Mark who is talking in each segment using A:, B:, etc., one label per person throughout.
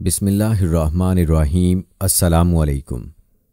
A: बिस्मिल्लाहिर्रहमानिर्रहीम। अस्सलामुअलैकुम।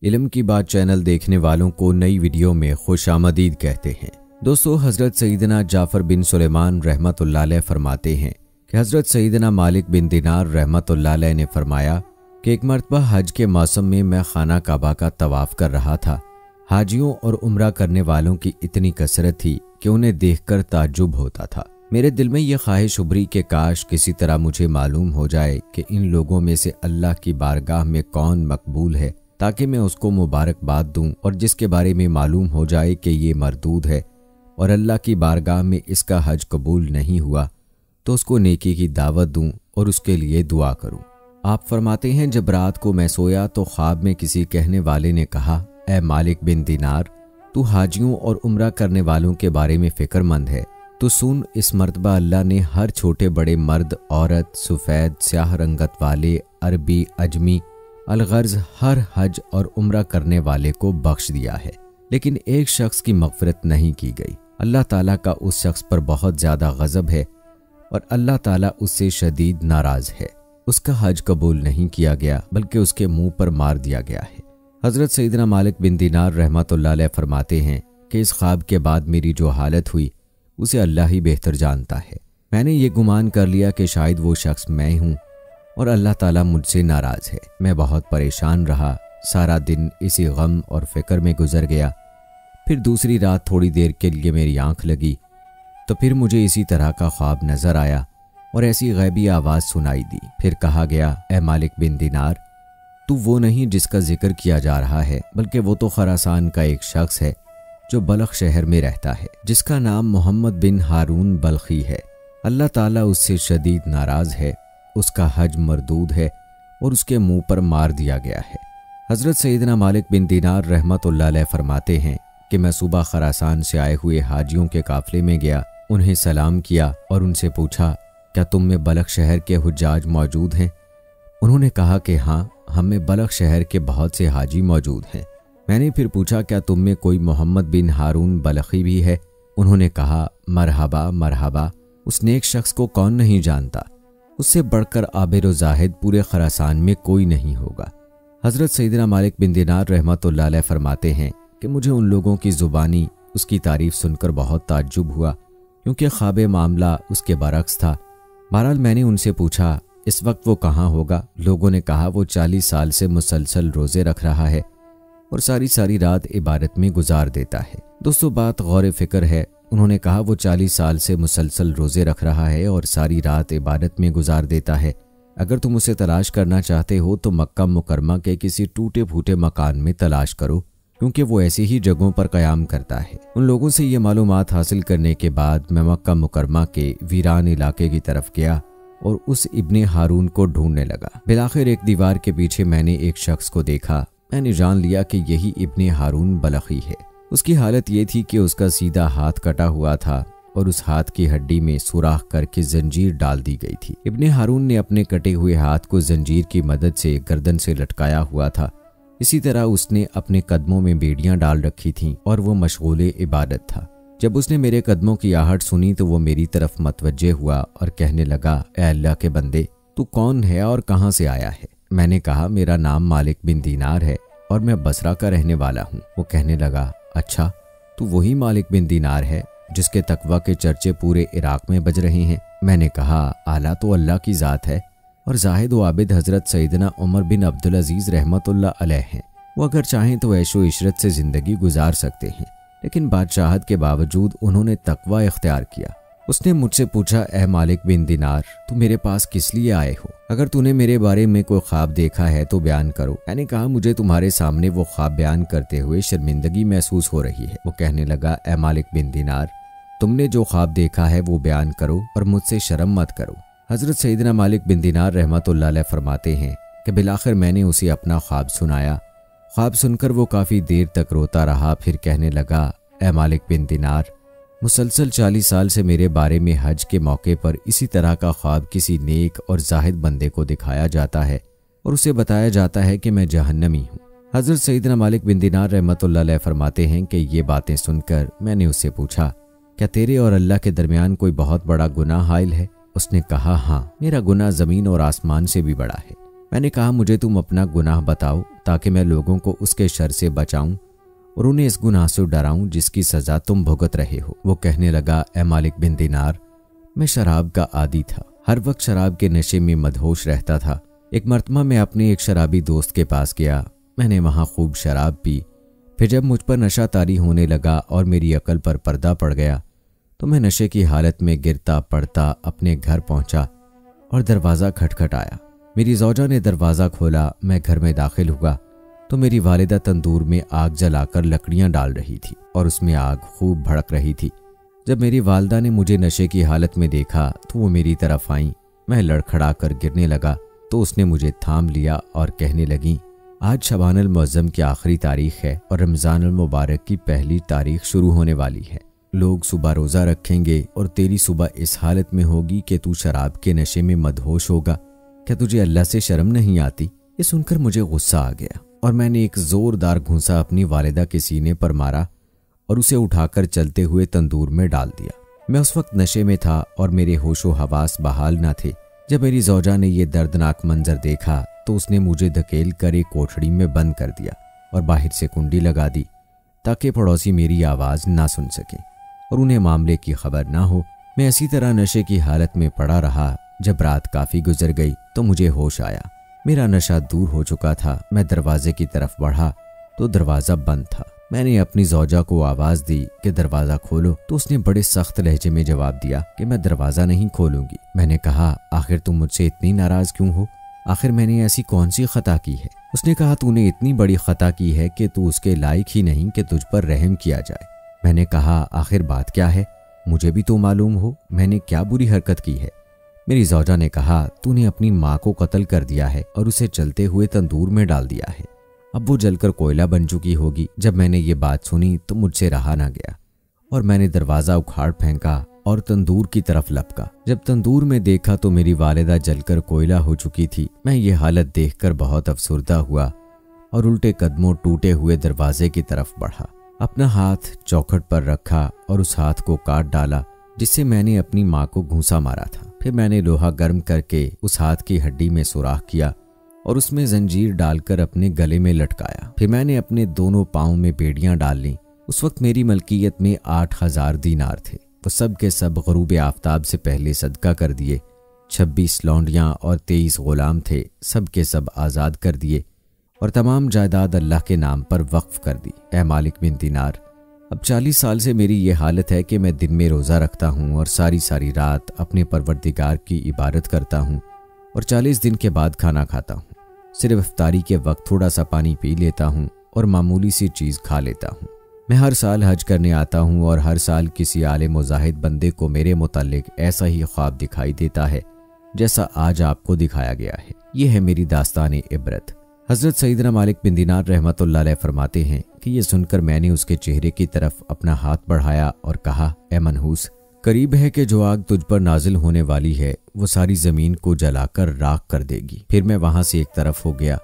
A: इल्म की बात चैनल देखने वालों को नई वीडियो में खुशामदीद कहते हैं। दोस्तों, हज़रत सईदना जाफ़र बिन सुलेमान रहमतुल्लाह अलैह फरमाते हैं कि हज़रत सईदना मालिक बिन दिनार रहमतुल्लाह अलैह ने फरमाया कि एक मरतबा हज के मौसम में मैं खाना काबा का तवाफ़ कर रहा था। हाजियों और उम्रा करने वालों की इतनी कसरत थी कि उन्हें देखकर ताज्जुब होता था। मेरे दिल में यह ख्वाहिश उभरी कि काश किसी तरह मुझे मालूम हो जाए कि इन लोगों में से अल्लाह की बारगाह में कौन मकबूल है, ताकि मैं उसको मुबारकबाद दूं, और जिसके बारे में मालूम हो जाए कि ये मरदूद है और अल्लाह की बारगाह में इसका हज कबूल नहीं हुआ, तो उसको नेकी की दावत दूं और उसके लिए दुआ करूं। आप फरमाते हैं, जब रात को मैं सोया तो ख्वाब में किसी कहने वाले ने कहा, ए मालिक बिन दिनार, तू हाजियों और उम्रा करने वालों के बारे में फ़िक्रमंद है, तो सुन, इस मर्तबा अल्लाह ने हर छोटे बड़े मर्द, औरत, सफ़ेद, स्याह रंगत वाले, अरबी, अजमी, अलगर्ज हर हज और उम्रा करने वाले को बख्श दिया है, लेकिन एक शख्स की मग़फ़िरत नहीं की गई। अल्लाह ताला का उस शख्स पर बहुत ज़्यादा गज़ब है और अल्लाह ताला उससे शदीद नाराज़ है। उसका हज कबूल नहीं किया गया, बल्कि उसके मुंह पर मार दिया गया है। हज़रत सईदना मालिक बिन दिनार रहमतुल्लाह अलैह फरमाते हैं कि इस ख्वाब के बाद मेरी जो हालत हुई उसे अल्लाह ही बेहतर जानता है। मैंने ये गुमान कर लिया कि शायद वो शख्स मैं हूँ और अल्लाह ताला मुझसे नाराज़ है। मैं बहुत परेशान रहा। सारा दिन इसी गम और फिक्र में गुजर गया। फिर दूसरी रात थोड़ी देर के लिए मेरी आंख लगी तो फिर मुझे इसी तरह का ख्वाब नज़र आया और ऐसी गैबी आवाज़ सुनाई दी। फिर कहा गया, ए मालिक बिन दिनार, तू वो नहीं जिसका जिक्र किया जा रहा है, बल्कि वो तो खरासान का एक शख्स है जो बलख शहर में रहता है, जिसका नाम मोहम्मद बिन हारून बल्खी है। अल्लाह ताला उससे शदीद नाराज़ है, उसका हज मरदूद है और उसके मुंह पर मार दिया गया है। हज़रत सईदना मालिक बिन दिनार रहमतुल्लाह अलैह फरमाते हैं कि मैं सुबह खरासान से आए हुए हाजियों के काफ़िले में गया, उन्हें सलाम किया और उनसे पूछा, क्या तुम में बलख शहर के हुज्जाज मौजूद हैं? उन्होंने कहा कि हाँ, हम में बलख शहर के बहुत से हाजी मौजूद हैं। मैंने फिर पूछा, क्या तुम में कोई मोहम्मद बिन हारून बलखी भी है? उन्होंने कहा, मरहबा मरहबा, उस नेक शख्स को कौन नहीं जानता, उससे बढ़कर आबिर व जाहिद पूरे खरासान में कोई नहीं होगा। हज़रत सईदना मालिक बिन दिनार रहमतुल्लाह अलैह फरमाते हैं कि मुझे उन लोगों की ज़ुबानी उसकी तारीफ़ सुनकर बहुत ताज्जुब हुआ, क्योंकि ख्वाब मामला उसके बरक्स था। बहरहाल मैंने उनसे पूछा, इस वक्त वो कहाँ होगा? लोगों ने कहा, वो 40 साल से मुसलसल रोज़े रख रहा है और सारी रात इबादत में गुजार देता है। दोस्तों, बात गौर फिक्र है। उन्होंने कहा, वो 40 साल से मुसलसल रोज़े रख रहा है और सारी रात इबादत में गुजार देता है। अगर तुम उसे तलाश करना चाहते हो तो मक्का मुकरमा के किसी टूटे फूटे मकान में तलाश करो, क्योंकि वो ऐसी ही जगहों पर क़याम करता है। उन लोगों से ये मालूमात हासिल करने के बाद मैं मक्का मुकरमा के वीरान इलाके की तरफ गया और उस इब्ने हारून को ढूंढने लगा। बिलाखिर एक दीवार के पीछे मैंने एक शख्स को देखा। मैंने जान लिया कि यही इब्ने हारून बलखी है। उसकी हालत ये थी कि उसका सीधा हाथ कटा हुआ था और उस हाथ की हड्डी में सुराख करके जंजीर डाल दी गई थी। इब्ने हारून ने अपने कटे हुए हाथ को जंजीर की मदद से गर्दन से लटकाया हुआ था। इसी तरह उसने अपने कदमों में बेड़ियां डाल रखी थीं और वो मशगूले इबादत था। जब उसने मेरे कदमों की आहट सुनी तो वो मेरी तरफ मतवज्जे हुआ और कहने लगा, ए अल्लाह के बंदे, तू कौन है और कहाँ से आया है? मैंने कहा, मेरा नाम मालिक बिन दिनार है और मैं बसरा का रहने वाला हूँ। वो कहने लगा, अच्छा, तू वही मालिक बिन दिनार है जिसके तकवा के चर्चे पूरे इराक में बज रहे हैं? मैंने कहा, आला तो अल्लाह की ज़ात है और जाहिद व आबिद हज़रत सईदना उमर बिन अब्दुल अजीज़ रहमतुल्लाह अलैह हैं। वो अगर चाहें तो ऐशो इशरत से ज़िंदगी गुजार सकते हैं, लेकिन बादशाहत के बावजूद उन्होंने तकवा इख्तियार किया। उसने मुझसे पूछा, ए मालिक बिन दिनार, तू मेरे पास किस लिए आए हो? अगर तूने मेरे बारे में कोई ख्वाब देखा है तो बयान करो। मैंने कहा, मुझे तुम्हारे सामने वो ख्वाब बयान करते हुए शर्मिंदगी महसूस हो रही है। वो कहने लगा, ए मालिक बिन दिनार, तुमने जो ख्वाब देखा है वो बयान करो और मुझसे शर्म मत करो। हज़रत सईदना मालिक बिन दिनार रहमतुल्लाह अलैह फरमाते हैं कि बिलाखिर मैंने उसे अपना ख्वाब सुनाया। ख्वाब सुनकर वो काफ़ी देर तक रोता रहा। फिर कहने लगा, ए मालिक बिन दिनार, मुसलसल 40 साल से मेरे बारे में हज के मौके पर इसी तरह का ख्वाब किसी नेक और जाहिद बंदे को दिखाया जाता है और उसे बताया जाता है कि मैं जहन्नमी हूँ। हजरत सईदना मालिक बिन दीनार रहमतुल्लाह अलैह फरमाते हैं कि ये बातें सुनकर मैंने उससे पूछा, क्या तेरे और अल्लाह के दरमियान कोई बहुत बड़ा गुनाह हाइल है? उसने कहा, हाँ, मेरा गुनाह ज़मीन और आसमान से भी बड़ा है। मैंने कहा, मुझे तुम अपना गुनाह बताओ ताकि मैं लोगों को उसके शर से बचाऊं और उन्हें इस गुनाह से डराऊं जिसकी सज़ा तुम भुगत रहे हो। वो कहने लगा, ए मालिक बिन दीनार, मैं शराब का आदी था, हर वक्त शराब के नशे में मदहोश रहता था। एक मरतबा मैं अपने एक शराबी दोस्त के पास गया, मैंने वहाँ खूब शराब पी। फिर जब मुझ पर नशा तारी होने लगा और मेरी अकल पर पर्दा पड़ गया तो मैं नशे की हालत में गिरता पड़ता अपने घर पहुंचा और दरवाज़ा खटखटाया। मेरी ज़ौजा ने दरवाज़ा खोला। मैं घर में दाखिल हुआ तो मेरी वालिदा तंदूर में आग जलाकर लकड़ियां डाल रही थी और उसमें आग खूब भड़क रही थी। जब मेरी वालिदा ने मुझे नशे की हालत में देखा तो वो मेरी तरफ आई। मैं लड़खड़ा कर गिरने लगा तो उसने मुझे थाम लिया और कहने लगी, आज शबानुल मुअज़्ज़म की आखिरी तारीख है और रमज़ानुल मुबारक की पहली तारीख शुरू होने वाली है। लोग सुबह रोज़ा रखेंगे और तेरी सुबह इस हालत में होगी कि तू शराब के नशे में मदहोश होगा। क्या तुझे अल्लाह से शर्म नहीं आती? ये सुनकर मुझे गुस्सा आ गया और मैंने एक ज़ोरदार घूंसा अपनी वालिदा के सीने पर मारा और उसे उठाकर चलते हुए तंदूर में डाल दिया। मैं उस वक्त नशे में था और मेरे होशो हवास बहाल न थे। जब मेरी ज़ौजा ने यह दर्दनाक मंजर देखा तो उसने मुझे धकेल कर एक कोठड़ी में बंद कर दिया और बाहर से कुंडी लगा दी ताकि पड़ोसी मेरी आवाज़ ना सुन सके और उन्हें मामले की खबर ना हो। मैं इसी तरह नशे की हालत में पड़ा रहा। जब रात काफ़ी गुजर गई तो मुझे होश आया। मेरा नशा दूर हो चुका था। मैं दरवाजे की तरफ बढ़ा तो दरवाज़ा बंद था। मैंने अपनी ज़ौजा को आवाज़ दी कि दरवाज़ा खोलो तो उसने बड़े सख्त लहजे में जवाब दिया कि मैं दरवाज़ा नहीं खोलूंगी। मैंने कहा, आखिर तुम मुझसे इतनी नाराज़ क्यों हो? आखिर मैंने ऐसी कौन सी खता की है? उसने कहा, तूने इतनी बड़ी खता की है कि तू उसके लायक ही नहीं कि तुझ पर रहम किया जाए। मैंने कहा, आखिर बात क्या है? मुझे भी तो मालूम हो मैंने क्या बुरी हरकत की है। मेरी ज़ौजा ने कहा, तूने अपनी माँ को कत्ल कर दिया है और उसे जलते हुए तंदूर में डाल दिया है। अब वो जलकर कोयला बन चुकी होगी। जब मैंने ये बात सुनी तो मुझसे रहा ना गया और मैंने दरवाज़ा उखाड़ फेंका और तंदूर की तरफ लपका। जब तंदूर में देखा तो मेरी वालिदा जलकर कोयला हो चुकी थी। मैं ये हालत देखकर बहुत अफसुर्दा हुआ और उल्टे कदमों टूटे हुए दरवाजे की तरफ बढ़ा। अपना हाथ चौखट पर रखा और उस हाथ को काट डाला जिससे मैंने अपनी माँ को घूंसा मारा था। फिर मैंने लोहा गर्म करके उस हाथ की हड्डी में सुराख किया और उसमें जंजीर डालकर अपने गले में लटकाया। फिर मैंने अपने दोनों पाँव में बेड़ियां डाल लीं। उस वक्त मेरी मलकियत में 8000 दीनार थे। वो सब के सब ग़ुरूब आफ्ताब से पहले सदका कर दिए। 26 लौंडियाँ और 23 ग़ुलाम थे, सब के सब आज़ाद कर दिए और तमाम जायदाद अल्लाह के नाम पर वक्फ कर दी। ए मालिक बिन दीनार, अब 40 साल से मेरी ये हालत है कि मैं दिन में रोज़ा रखता हूँ और सारी सारी रात अपने परवरदिगार की इबादत करता हूँ और 40 दिन के बाद खाना खाता हूँ। सिर्फ इफ्तारी के वक्त थोड़ा सा पानी पी लेता हूँ और मामूली सी चीज़ खा लेता हूँ। मैं हर साल हज करने आता हूँ और हर साल किसी आलिम मुजाहिद बंदे को मेरे मुताल्लिक ऐसा ही ख्वाब दिखाई देता है जैसा आज आपको दिखाया गया है। ये है मेरी दास्तान इबरत। हज़रत सईदना मालिक बिन दीनार रहमतुल्लाह अलैह फरमाते हैं कि ये सुनकर मैंने उसके चेहरे की तरफ अपना हाथ बढ़ाया और कहा, ए मनहूस, करीब है कि जो आग तुझ पर नाजिल होने वाली है वो सारी ज़मीन को जलाकर राख कर देगी। फिर मैं वहाँ से एक तरफ हो गया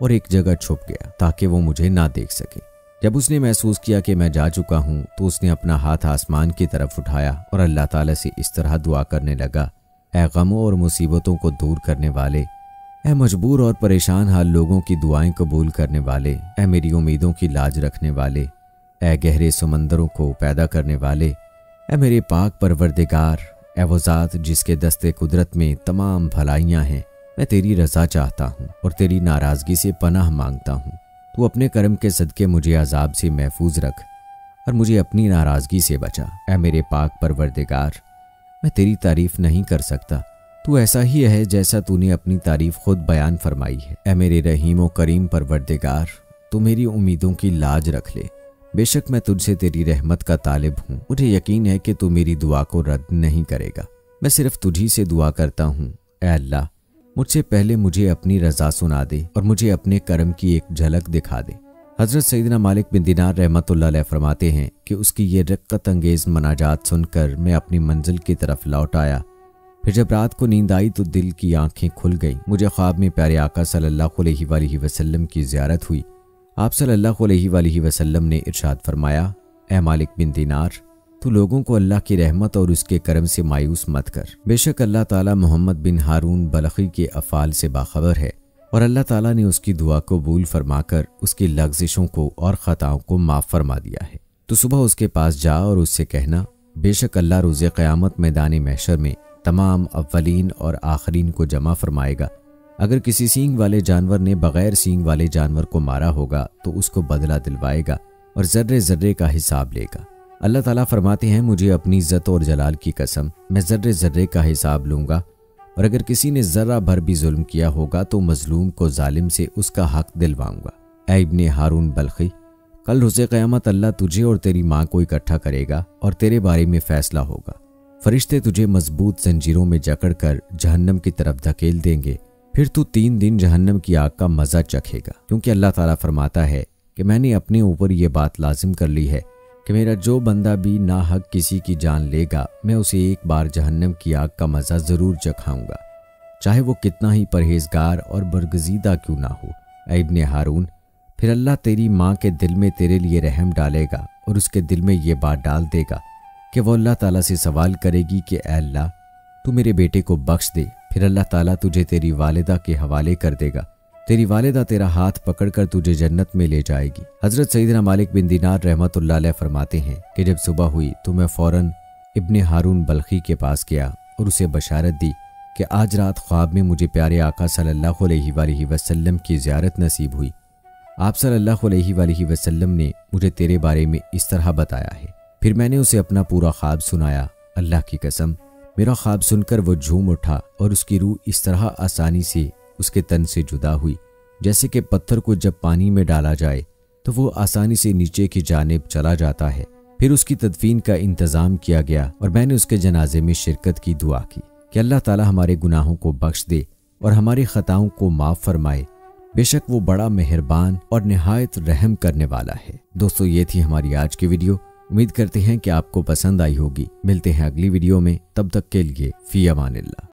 A: और एक जगह छुप गया ताकि वो मुझे ना देख सके। जब उसने महसूस किया कि मैं जा चुका हूँ तो उसने अपना हाथ आसमान की तरफ उठाया और अल्लाह ताला से इस तरह दुआ करने लगा, ए गमों और मुसीबतों को दूर करने वाले, ए मजबूर और परेशान हाल लोगों की दुआएं कबूल करने वाले, ए मेरी उम्मीदों की लाज रखने वाले, ए गहरे समंदरों को पैदा करने वाले, ए मेरे पाक परवरदिगार, ए वो ज़ात जिसके दस्ते कुदरत में तमाम भलाइयाँ हैं, मैं तेरी रज़ा चाहता हूँ और तेरी नाराज़गी से पनाह मांगता हूँ। तू अपने करम के सदके मुझे अजाब से महफूज रख और मुझे अपनी नाराज़गी से बचा। ए मेरे पाक परवरदिगार, मैं तेरी तारीफ़ नहीं कर सकता। तू ऐसा ही है जैसा तूने अपनी तारीफ़ खुद बयान फरमाई है। ए मेरे रहीम व करीम परवरदिगार, तू मेरी उम्मीदों की लाज रख ले। बेशक मैं तुझसे तेरी रहमत का तालिब हूँ। मुझे यकीन है कि तू मेरी दुआ को रद्द नहीं करेगा। मैं सिर्फ तुझी से दुआ करता हूँ। ए अल्लाह, मुझसे पहले मुझे अपनी रज़ा सुना दे और मुझे अपने करम की एक झलक दिखा दे। हज़रत सईदना मालिक बिन दीनार रहमतुल्लाह अलैह फरमाते हैं कि उसकी ये रक्कत अंगेज़ मनाजात सुनकर मैं अपनी मंजिल की तरफ लौट आया। फिर जब रात को नींद आई तो दिल की आंखें खुल गईं। मुझे ख्वाब में प्यारे आका सल्लल्लाहु अलैहि वसल्लम की ज़ियारत हुई। आप सल्लल्लाहु अलैहि वसल्लम ने इरशाद फरमाया, ए मालिक बिन दीनार, तू लोगों को अल्लाह की रहमत और उसके करम से मायूस मत कर। बेशक अल्लाह ताला मोहम्मद बिन हारून बलखी के अफ़ाल से बाखबर है और अल्लाह ताला ने उसकी दुआ को कबूल फरमाकर उसकी लग़ज़िशों को और ख़ताओं को माफ़ फरमा दिया है। तो सुबह उसके पास जा और उससे कहना, बेशक अल्लाह रोज़े क़यामत मैदान महशर में तमाम अव्वलीन और आखरीन को जमा फरमाएगा। अगर किसी सींग वाले जानवर ने बग़ैर सींग वाले जानवर को मारा होगा तो उसको बदला दिलवाएगा और ज़र्रे ज़र्रे का हिसाब लेगा। अल्लाह ताला फरमाते हैं, मुझे अपनी इज़्ज़त और जलाल की कसम, मैं ज़र्रे ज़र्रे का हिसाब लूँगा और अगर किसी ने ज़र्रा भर भी जुल्म किया होगा तो मज़लूम को जालिम से उसका हक दिलवाऊँगा। ऐ इब्ने हारून बल्खी, कल रोज़े क़यामत अल्लाह तुझे और तेरी माँ को इकट्ठा करेगा और तेरे बारे में फ़ैसला होगा। फरिश्ते तुझे मजबूत जंजीरों में जकड़कर जहन्नम की तरफ धकेल देंगे। फिर तू 3 दिन जहन्नम की आग का मज़ा चखेगा, क्योंकि अल्लाह ताला फरमाता है कि मैंने अपने ऊपर ये बात लाजिम कर ली है कि मेरा जो बंदा भी ना हक किसी की जान लेगा, मैं उसे एक बार जहन्नम की आग का मज़ा ज़रूर चखाऊंगा, चाहे वो कितना ही परहेजगार और बरगजीदा क्यों ना हो। ऐ इब्ने हारून, फिर अल्लाह तेरी माँ के दिल में तेरे लिए रहम डालेगा और उसके दिल में ये बात डाल देगा कि वो अल्लाह ताला से सवाल करेगी कि ऐ अल्लाह, तू मेरे बेटे को बख्श दे। फिर अल्लाह ताला तुझे तेरी वालिदा के हवाले कर देगा। तेरी वालिदा तेरा हाथ पकड़कर तुझे जन्नत में ले जाएगी। हज़रत सईदना मालिक बिन दीनार रहमतुल्लाह अलैह फरमाते हैं कि जब सुबह हुई तो मैं फ़ौरन इब्ने हारून बल्खी के पास गया और उसे बशारत दी कि आज रात ख्वाब में मुझे प्यारे आका सल्लल्लाहु अलैहि वसल्लम की ज़ियारत नसीब हुई। आप सल्लल्लाहु अलैहि वसल्लम ने मुझे तेरे बारे में इस तरह बताया है। फिर मैंने उसे अपना पूरा ख्वाब सुनाया। अल्लाह की कसम, मेरा ख्वाब सुनकर वो झूम उठा और उसकी रूह इस तरह आसानी से उसके तन से जुदा हुई जैसे कि पत्थर को जब पानी में डाला जाए तो वो आसानी से नीचे की जानिब चला जाता है। फिर उसकी तदफीन का इंतज़ाम किया गया और मैंने उसके जनाजे में शिरकत की दुआ की कि अल्लाह ताला हमारे गुनाहों को बख्श दे और हमारी ख़ताओं को माफ़ फरमाए। बेशक वो बड़ा मेहरबान और निहायत रहम करने वाला है। दोस्तों, ये थी हमारी आज की वीडियो। उम्मीद करते हैं कि आपको पसंद आई होगी। मिलते हैं अगली वीडियो में, तब तक के लिए फ़ी अमानिल्लाह।